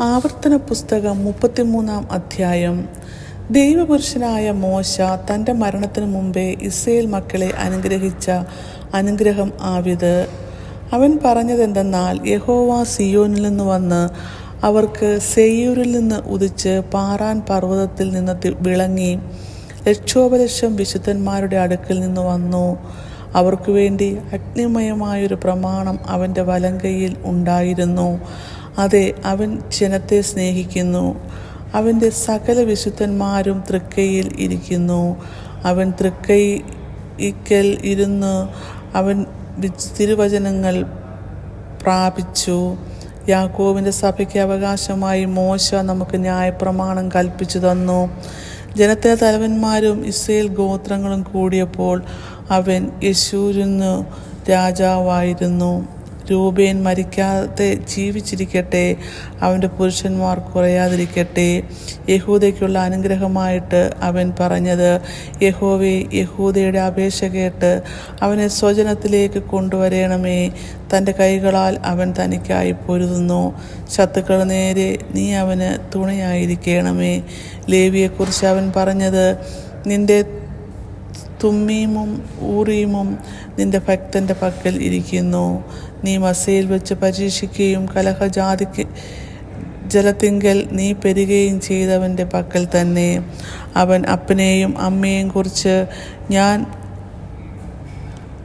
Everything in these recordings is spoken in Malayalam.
ആവർത്തന പുസ്തകം 33-ാം അധ്യായം. ദൈവപുരുഷനായ മോശ തൻ്റെ മരണത്തിനു മുമ്പേ ഇസ്രായേൽ മക്കളെ അനുഗ്രഹിച്ച അനുഗ്രഹം ആവിത്. അവൻ പറഞ്ഞതെന്തെന്നാൽ, യഹോവ സിയോനിൽ നിന്ന് വന്ന് അവർക്ക് സെയ്യൂരിൽ നിന്ന് ഉദിച്ച് പാറാൻ പർവ്വതത്തിൽ നിന്ന് വിളങ്ങി ലക്ഷോപലക്ഷം വിശുദ്ധന്മാരുടെ അടുക്കൽ നിന്ന് വന്നു. അവർക്ക് വേണ്ടി അഗ്നിമയമായൊരു പ്രമാണം അവൻ്റെ വലങ്കയിൽ ഉണ്ടായിരുന്നു. അതെ, അവൻ ജനത്തെ സ്നേഹിക്കുന്നു. അവൻ്റെ സകല വിശുദ്ധന്മാരും തൃക്കൈയിൽ ഇരിക്കുന്നു. അവൻ തൃക്കൈക്കൽ ഇരുന്ന് അവൻ തിരുവചനങ്ങൾ പ്രാപിച്ചു. യാക്കോബിൻ്റെ സഭയ്ക്ക് അവകാശമായി മോശ നമുക്ക് ന്യായപ്രമാണം കൽപ്പിച്ചു തന്നു. ജനത്തിലെ തലവന്മാരും ഇസ്രായേൽ ഗോത്രങ്ങളും കൂടിയപ്പോൾ അവൻ യെശൂരിന് രാജാവായിരുന്നു. രൂബേൻ മരിക്കാതെ ജീവിച്ചിരിക്കട്ടെ, അവൻ്റെ പുരുഷന്മാർ കുറയാതിരിക്കട്ടെ. യഹൂദയ്ക്കുള്ള അനുഗ്രഹമായിട്ട് അവൻ പറഞ്ഞത്, യഹോവേ, യഹൂദയുടെ അപേക്ഷ കേട്ട് അവനെ സ്വജനത്തിലേക്ക് കൊണ്ടുവരണമേ. തൻ്റെ കൈകളാൽ അവൻ തനിക്കായി പൊരുതുന്നു. ശത്രുക്കളുടെ നേരെ നീ അവന് തുണയായിരിക്കണമേ. ലേവിയെക്കുറിച്ച് അവൻ പറഞ്ഞത്, നിന്റെ തുമ്മീമും ഊറീമും നിന്റെ ഭക്തൻ്റെ പക്കൽ ഇരിക്കുന്നു. നീ മസയിൽ വെച്ച് പരീക്ഷിക്കുകയും കലഹജാതിക്ക് ജലത്തിങ്കൽ നീ പെരുകയും ചെയ്തവൻ്റെ പക്കൽ തന്നെ. അവൻ അപ്പനെയും അമ്മയെയും കുറിച്ച് ഞാൻ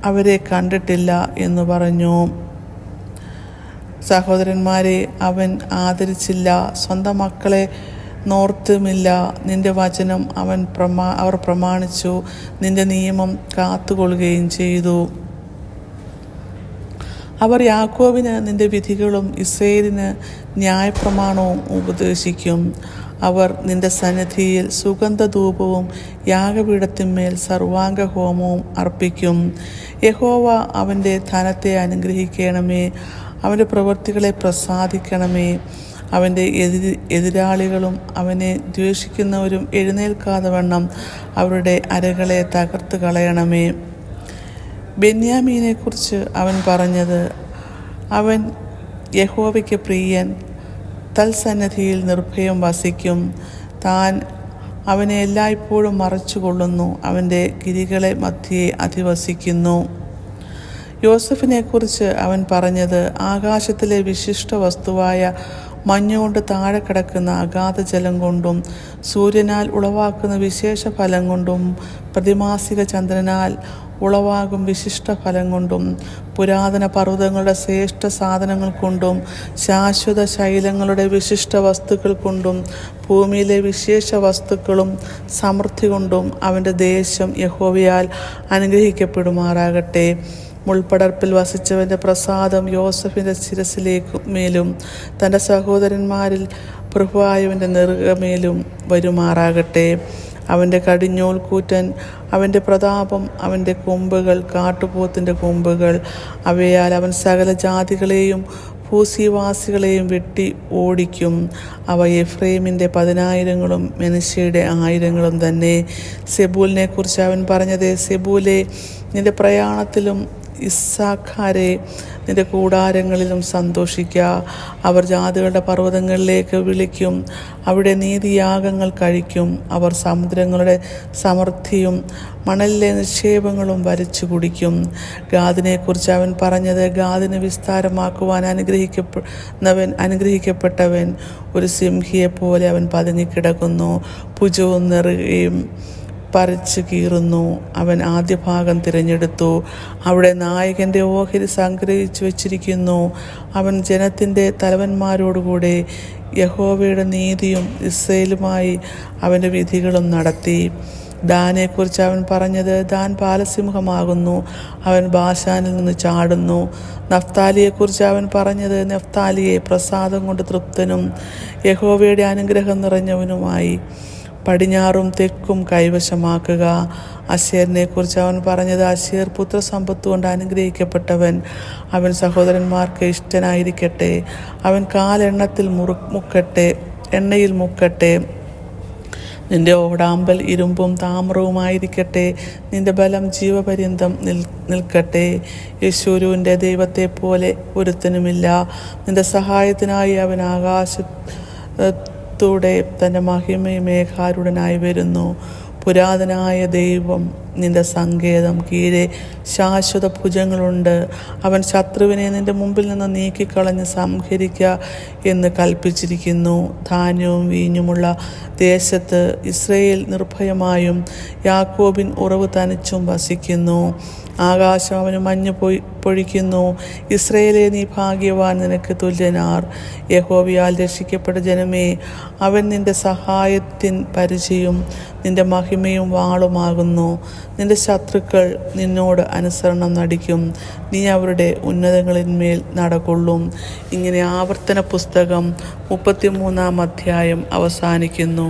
അവരെ കണ്ടിട്ടില്ല എന്ന് പറഞ്ഞു. സഹോദരന്മാരെ അവൻ ആദരിച്ചില്ല, സ്വന്തം മക്കളെ നോർത്തുമില്ല. നിന്റെ വചനം അവർ പ്രമാണിച്ചു, നിന്റെ നിയമം കാത്തുകൊള്ളുകയും ചെയ്തു. അവർ യാക്കോബിന് നിന്റെ വിധികളും ഇസ്രായേലിന് ന്യായപ്രമാണവും ഉപദേശിക്കും. അവർ നിന്റെ സന്നിധിയിൽ സുഗന്ധധൂപവും യാഗപീഠത്തിന്മേൽ സർവാംഗ ഹോമവും അർപ്പിക്കും. യഹോവ അവൻ്റെ ധനത്തെ അനുഗ്രഹിക്കണമേ, അവൻ്റെ പ്രവൃത്തികളെ പ്രസാദിക്കണമേ. അവൻ്റെ എതിരാളികളും അവനെ ദ്വേഷിക്കുന്നവരും എഴുന്നേൽക്കാതെ വണ്ണം അവരുടെ അരകളെ തകർത്ത് കളയണമേ. ബെന്യാമീനെക്കുറിച്ച് അവൻ പറഞ്ഞത്, അവൻ യഹോവയ്ക്ക് പ്രിയൻ, തൽസന്നിധിയിൽ നിർഭയം വസിക്കും. താൻ അവനെ എല്ലായ്പ്പോഴും മറച്ചുകൊള്ളുന്നു, അവൻ്റെ ഗിരികളെ മധ്യേ അധിവസിക്കുന്നു. യോസഫിനെക്കുറിച്ച് അവൻ പറഞ്ഞത്, ആകാശത്തിലെ വിശിഷ്ട വസ്തുവായ മഞ്ഞുകൊണ്ട് താഴെ കിടക്കുന്ന അഗാധ ജലം കൊണ്ടും സൂര്യനാൽ ഉളവാക്കുന്ന വിശേഷ ഫലം കൊണ്ടും പ്രതിമാസിക ചന്ദ്രനാൽ ഉളവാകും വിശിഷ്ട ഫലം കൊണ്ടും പുരാതന പർവ്വതങ്ങളുടെ ശ്രേഷ്ഠ സാധനങ്ങൾ കൊണ്ടും ശാശ്വത ശൈലങ്ങളുടെ വിശിഷ്ട വസ്തുക്കൾ കൊണ്ടും ഭൂമിയിലെ വിശേഷ വസ്തുക്കളും സമൃദ്ധി കൊണ്ടും അവൻ്റെ ദേശം യഹോവയാൽ അനുഗ്രഹിക്കപ്പെടുമാറാകട്ടെ. മുൾപ്പടർപ്പിൽ വസിച്ചവൻ്റെ പ്രസാദം യോസഫിൻ്റെ ശിരസിലേക്കുമേലും തൻ്റെ സഹോദരന്മാരിൽ പ്രഭുവായവൻ്റെ നെറുകമേലും വരുമാറാകട്ടെ. അവൻ്റെ കടിഞ്ഞൂൽ കൂറ്റൻ, അവൻ്റെ പ്രതാപം, അവൻ്റെ കൊമ്പുകൾ കാട്ടുപോത്തിൻ്റെ കൊമ്പുകൾ. അവയാൽ അവൻ സകല ജാതികളെയും ഭൂസിവാസികളെയും വെട്ടി ഓടിക്കും. അവ എഫ്രൈമിൻ്റെ 10,000-ങ്ങളും മനശ്ശെയുടെ 1,000-ങ്ങളും തന്നെ. സെബൂലിനെ കുറിച്ച് അവൻ പറഞ്ഞത്, സെബൂലെ, നിന്റെ പ്രയാണത്തിലും ഇസ്സാഖാരെ, നിന്റെ കൂടാരങ്ങളിലും സന്തോഷിക്കുക. അവർ ജാതികളുടെ പർവ്വതങ്ങളിലേക്ക് വിളിക്കും, അവിടെ നീതിയാഗങ്ങൾ കഴിക്കും. അവർ സമുദ്രങ്ങളുടെ സമൃദ്ധിയും മണലിലെ നിക്ഷേപങ്ങളും വരിച്ചു കുടിക്കും. ഗാദിനെക്കുറിച്ച് അവൻ പറഞ്ഞത്, ഗാദിനെ വിസ്താരമാക്കുവാൻ അനുഗ്രഹിക്കപ്പെട്ടവൻ ഒരു സിംഹിയെപ്പോലെ അവൻ പതുങ്ങിക്കിടക്കുന്നു. ഭുജവും നെറുകയും പറിച്ചു കീറുന്നു. അവൻ ആദ്യ ഭാഗം തിരഞ്ഞെടുത്തു, അവിടെ നായകൻ്റെ ഓഹരി സംഗ്രഹിച്ചു വച്ചിരിക്കുന്നു. അവൻ ജനത്തിൻ്റെ തലവന്മാരോടുകൂടെ യഹോവയുടെ നീതിയും ഇസ്രായേലുമായി അവൻ്റെ വിധികളും നടത്തി. ദാനെക്കുറിച്ച് അവൻ പറഞ്ഞത്, ദാൻ ബാലസിംഹമാകുന്നു, അവൻ ബാശാനിൽ നിന്ന് ചാടുന്നു. നഫ്താലിയെക്കുറിച്ച് അവൻ പറഞ്ഞത്, നഫ്താലിയെ പ്രസാദം കൊണ്ട് തൃപ്തനും യഹോവയുടെ അനുഗ്രഹം നിറഞ്ഞവനുമായി പടിഞ്ഞാറും തെക്കും കൈവശമാക്കുക. അശേറിനെക്കുറിച്ച് അവൻ പറഞ്ഞത്, അശേർ പുത്രസമ്പത്ത് കൊണ്ട് അനുഗ്രഹിക്കപ്പെട്ടവൻ, അവൻ സഹോദരന്മാർക്ക് ഇഷ്ടനായിരിക്കട്ടെ. അവൻ കാലെണ്ണയിൽ മുക്കട്ടെ. നിന്റെ ഓടാമ്പൽ ഇരുമ്പും താമ്രവുമായിരിക്കട്ടെ. നിന്റെ ബലം ജീവപര്യന്തം നിൽക്കട്ടെ. യെശുരുവിൻ്റെ ദൈവത്തെ പോലെ ഒരുത്തനുമില്ല. നിന്റെ സഹായത്തിനായി അവൻ ആകാശത്തൂടെ തൻ്റെ മഹിമേഘാരുടനായി വരുന്നു. പുരാതനായ ദൈവം നിന്റെ സങ്കേതം കീഴെ ശാശ്വത ഭുജങ്ങളുണ്ട്. അവൻ ശത്രുവിനെ നിന്റെ മുമ്പിൽ നിന്ന് നീക്കിക്കളഞ്ഞ് സംഹരിക്കുക എന്ന് കൽപ്പിച്ചിരിക്കുന്നു. ധാന്യവും വീഞ്ഞുമുള്ള ദേശത്ത് ഇസ്രയേൽ നിർഭയമായും യാക്കോബിൻ ഉറവ് തനിച്ചും വസിക്കുന്നു. ആകാശം അവന് മഞ്ഞ് പൊഴിക്കുന്നു. ഇസ്രയേലേ, നീ ഭാഗ്യവാൻ, നിനക്ക് തുല്യനാർ. യഹോവയാൽ രക്ഷിക്കപ്പെട്ട ജനമേ, അവൻ നിന്റെ സഹായത്തിൻ പരിചയും നിന്റെ മഹിമയും വാളുമാകുന്നു. നിന്റെ ശത്രുക്കൾ നിന്നോട് അനുസരണം നടിക്കും. നീ അവരുടെ ഉന്നതങ്ങളിന്മേൽ നടകൊള്ളും. ഇങ്ങനെ ആവർത്തന പുസ്തകം 33-ാം അധ്യായം അവസാനിക്കുന്നു.